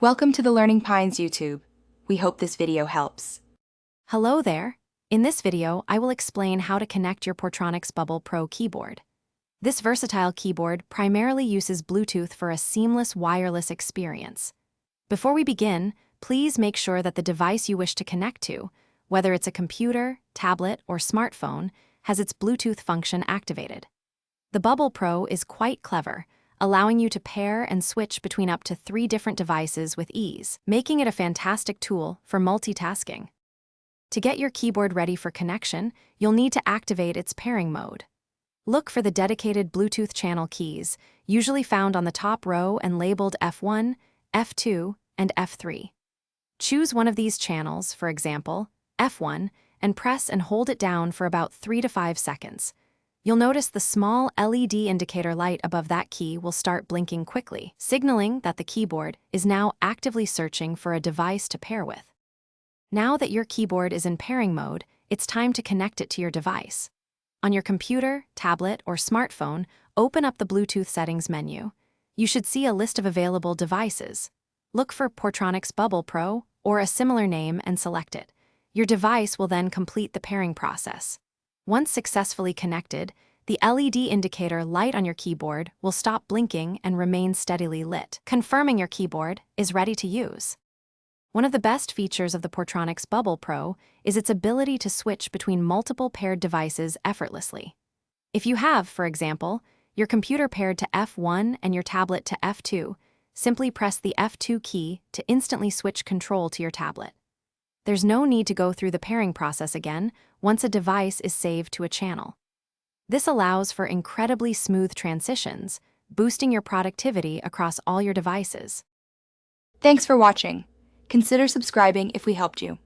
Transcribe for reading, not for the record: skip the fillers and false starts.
Welcome to the Learning Pines YouTube. We hope this video helps. Hello there. In this video, I will explain how to connect your Portronics Bubble Pro keyboard. This versatile keyboard primarily uses Bluetooth for a seamless wireless experience. Before we begin, please make sure that the device you wish to connect to, whether it's a computer, tablet, or smartphone, has its Bluetooth function activated. The Bubble Pro is quite clever, allowing you to pair and switch between up to 3 different devices with ease, making it a fantastic tool for multitasking. To get your keyboard ready for connection, you'll need to activate its pairing mode. Look for the dedicated Bluetooth channel keys, usually found on the top row and labeled F1, F2, and F3. Choose one of these channels, for example, F1, and press and hold it down for about 3 to 5 seconds. You'll notice the small LED indicator light above that key will start blinking quickly, signaling that the keyboard is now actively searching for a device to pair with. Now that your keyboard is in pairing mode, it's time to connect it to your device. On your computer, tablet, or smartphone, open up the Bluetooth settings menu. You should see a list of available devices. Look for Portronics Bubble Pro or a similar name and select it. Your device will then complete the pairing process. Once successfully connected, the LED indicator light on your keyboard will stop blinking and remain steadily lit, confirming your keyboard is ready to use. One of the best features of the Portronics Bubble Pro is its ability to switch between multiple paired devices effortlessly. If you have, for example, your computer paired to F1 and your tablet to F2, simply press the F2 key to instantly switch control to your tablet. There's no need to go through the pairing process again once a device is saved to a channel. This allows for incredibly smooth transitions, boosting your productivity across all your devices. Thanks for watching. Consider subscribing if we helped you.